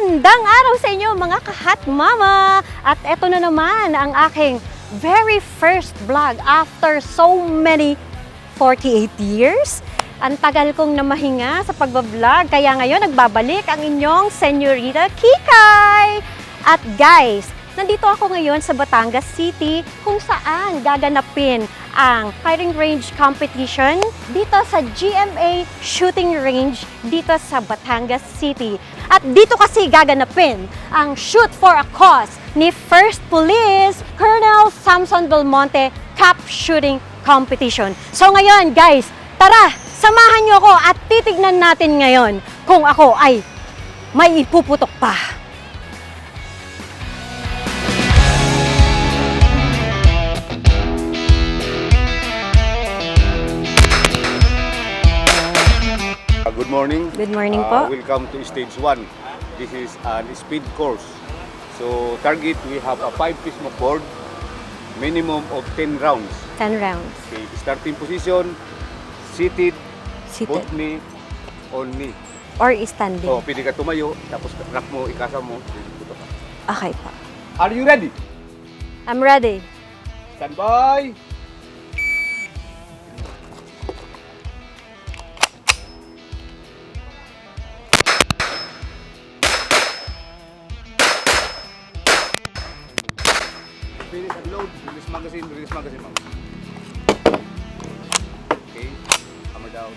Magandang araw sa inyo mga kahat mama! At eto na naman ang aking very first vlog after so many 48 years. Ang tagal kong namahinga sa pagbablog, kaya ngayon nagbabalik ang inyong Senorita Kikay! At guys, nandito ako ngayon sa Batangas City kung saan gaganapin ang firing range competition dito sa GMA Shooting Range dito sa Batangas City. At dito kasi gaganapin ang Shoot for a Cause ni First Police Colonel Samson Belmonte Cup Shooting Competition. So ngayon guys, tara, samahan niyo ako at titignan natin ngayon kung ako ay may ipuputok pa. Good morning. Good morning po. Welcome to stage 1. This is a speed course. So target, we have a 5-piece mock board, minimum of 10 rounds. 10 rounds. Okay, starting position, seated, Seated. both knee, on knee. Or standing. So, pwede ka tumayo, tapos rack mo, ikasa mo, puto ka. Okay po. Are you ready? I'm ready. Stand by! Finish and load, release magazine, ma'am. Okay, hammer down.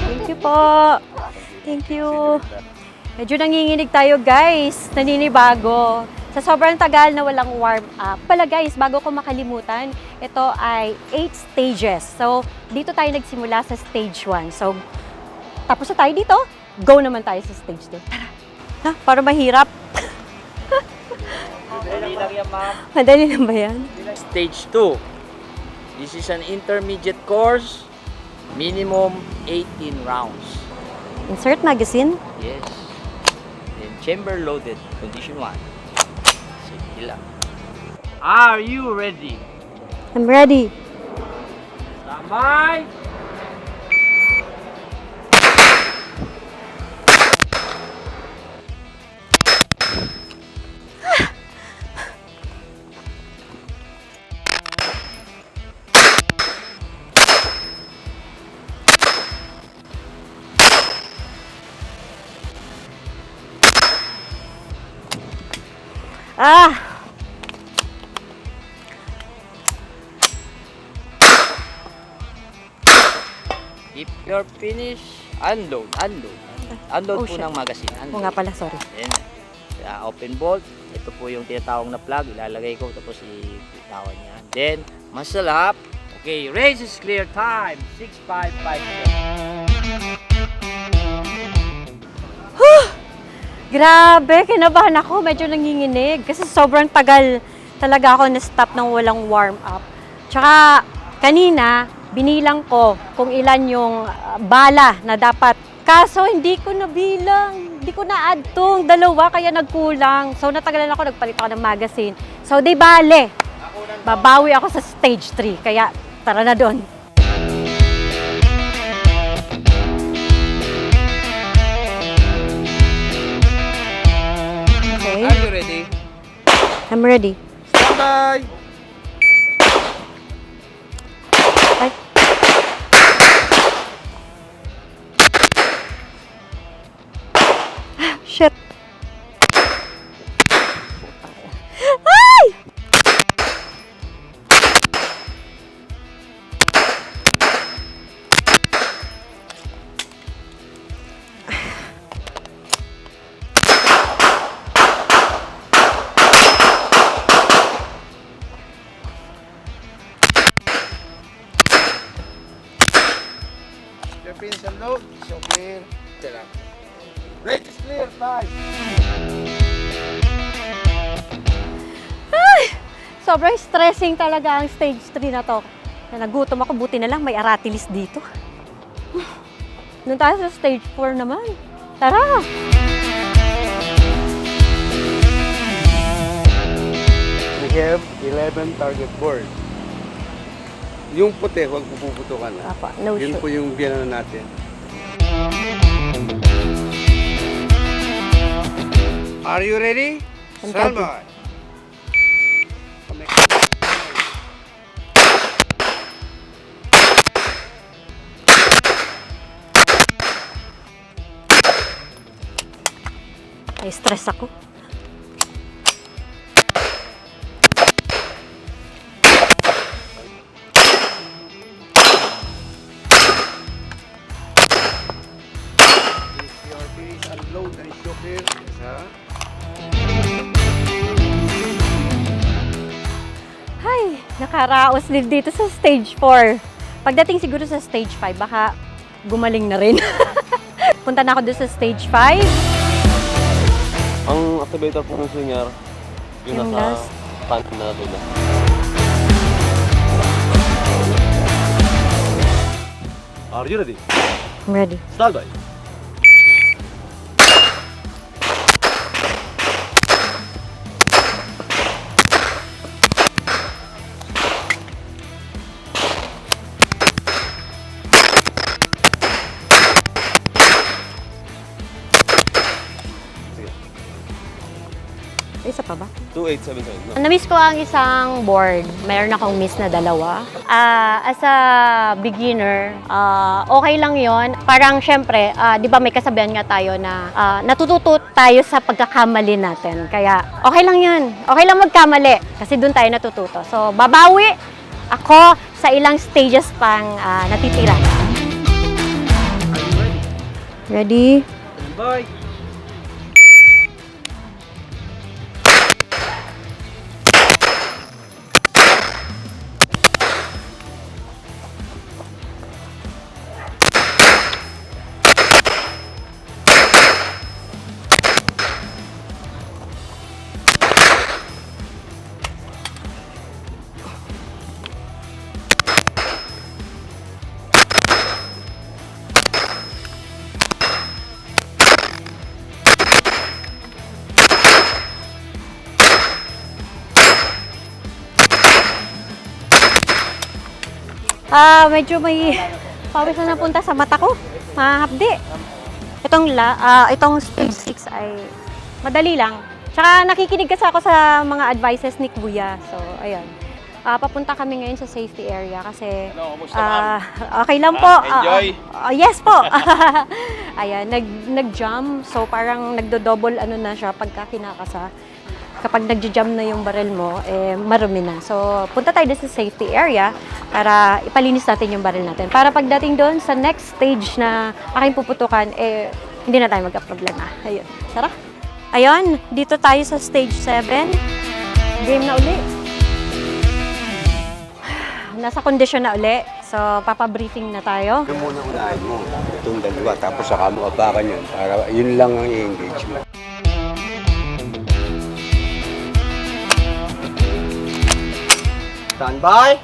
Thank you po. Thank you. Medyo nanginginig tayo guys. Naninibago. Sa sobrang tagal na walang warm up. Pala guys, bago ko makalimutan, ito ay 8 stages. So, dito tayo nagsimula sa stage 1. So, tapos na tayo dito, go naman tayo sa stage 2. Tara. Ha? Para mahirap. Madali lang yan, ma'am. Madali lang ba yan? Stage 2. This is an intermediate course. Minimum 18 rounds. Insert magazine. Yes. Then chamber loaded. Condition 1. Sige lang. Are you ready? I'm ready. Tamay! Ah! If you're finished, unload. Unload Oh, po shit. ng magazine. Oo Unload. nga pala, sorry. Then, open bolt. Ito po yung tinatawag na plug. Ilalagay ko tapos itawan niya. Then, muscle up. Okay, race is clear. Time. 6.557. Grabe, kinabahan ako. Medyo nanginginig. Kasi sobrang tagal talaga ako na-stop ng walang warm-up. Tsaka, kanina, binilang ko kung ilan yung bala na dapat. Kaso, hindi ko nabilang. Hindi ko na-add tong dalawa, kaya nagkulang. So, natagalan ako, nagpalit ako ng magazine. So, di bale. Babawi ako sa stage 3. Kaya, tara na doon. Okay, Are you ready? I'm ready. Stand by! Ay. Shit. Ay! Your pins and load, so clear. Tira. Range is clear, 5. Sobrang stressing talaga ang stage 3 na to. Na nagutom ako, buti na lang may aratilis dito. Doon tayo sa stage 4 naman. Tara! We have 11 target board. Yung puti, huwag puputukan. Apa, no Yun shoot. po yung biyano natin. Are you ready? I'm Stand ready. by. Ay, stress ako. If your finish unload and shook here. Yes, ha? Ay, nakaraos din dito sa stage 4. Pagdating siguro sa stage 5, baka gumaling na rin. Punta na ako doon sa stage 5. Ang activator po ng swinger, yung Yung nasa last. pan na dula. Are you ready? I'm ready. Stand by. Isa pa ba? 2877. No? Na-miss ko ang isang board. Mayroon akong miss na dalawa. As a beginner, okay lang yon. Parang syempre, di ba may kasabihan nga tayo na natututo tayo sa pagkakamali natin. Kaya okay lang yun. Okay lang magkamali kasi doon tayo natututo. So, babawi ako sa ilang stages pang natitira. Ready? Boy! Medyo may pawis na napunta sa mata ko. Mahapdi. Itong stage 6 ay madali lang. Tsaka nakikinig kasi ako sa mga advices ni Kuya. So, ayun. Papunta kami ngayon sa safety area kasi okay lang po. Enjoy. Yes po. Ayan, nag-jump. So, parang nagdo-double ano na siya pagka kinakasa. Kapag nag-jump na yung barrel mo, marumi na. So, punta tayo sa safety area para ipalinis natin yung barrel natin. Para pagdating doon sa next stage na aking puputukan, hindi na tayo magka-problema. Ayun. Tara. Ayun, dito tayo sa stage 7. Game na uli. Nasa kondisyon na uli. So, papabriefing na tayo. Ito muna unahin mo. Itong dalawa. Tapos saka mo apakan yun. Para yun lang ang i-engage mo. Stand by.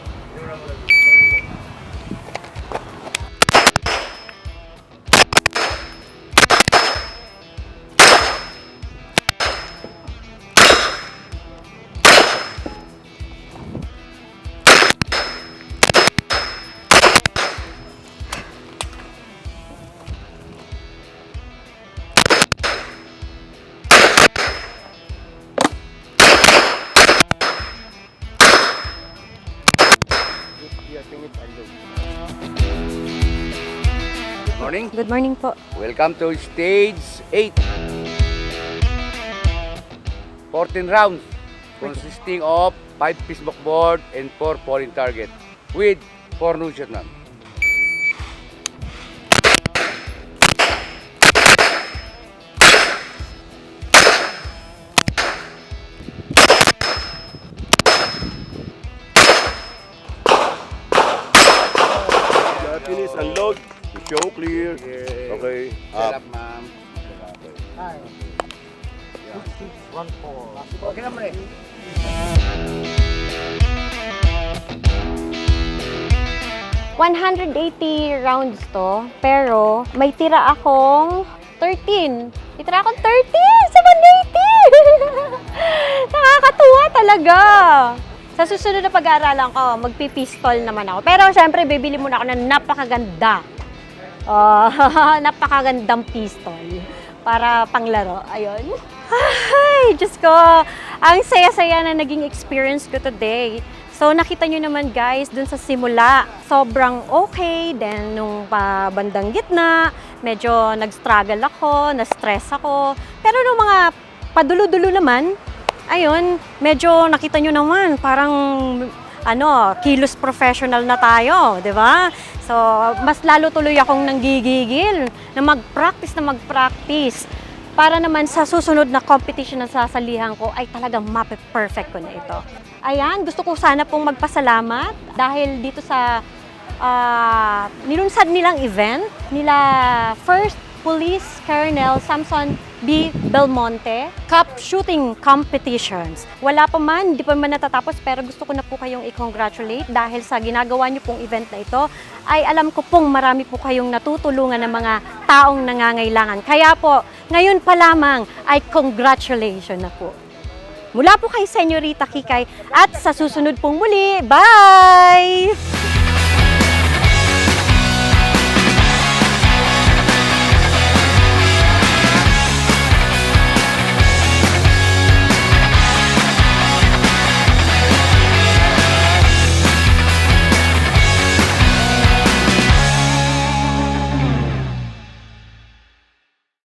Morning. Good morning po. Welcome to stage 8. 14 rounds consisting of 5-piece board and 4 falling target with 4 no shot none. Finish, unload. Show clear. Okay. Set up, ma'am. Okay naman eh. $180 rounds to, pero may tira akong 13. May tira akong 13 sa 180! Nakakatuwa talaga! Sa susunod na pag-aaralan ko, magpipistol naman ako. Pero syempre, bibili muna ako ng napakaganda. Napakagandang pistol para panglaro. Ayun. Ay, Diyos ko. Ang saya-saya na naging experience ko today. So, nakita nyo naman guys, dun sa simula, sobrang okay. Then, nung bandang gitna, medyo nag-struggle ako, na-stress ako. Pero nung mga padulo-dulo naman, ayun, medyo nakita nyo naman, parang kilos professional na tayo, di ba? So, mas lalo tuloy akong nanggigigil na mag-practice para naman sa susunod na competition na sasalihan ko ay talagang mape-perfect ko na ito. Ayan, gusto ko sana pong magpasalamat dahil dito sa nilunsad nilang event nila First Police Colonel Samson B. Belmonte Cup Shooting Competitions. Wala pa man, hindi pa man natatapos pero gusto ko na po kayong i-congratulate dahil sa ginagawa niyo pong event na ito ay alam ko pong marami po kayong natutulungan ng mga taong nangangailangan. Kaya po, ngayon pa lamang ay congratulations na po. Mula po kay Senyorita Kikay at sa susunod pong muli, bye!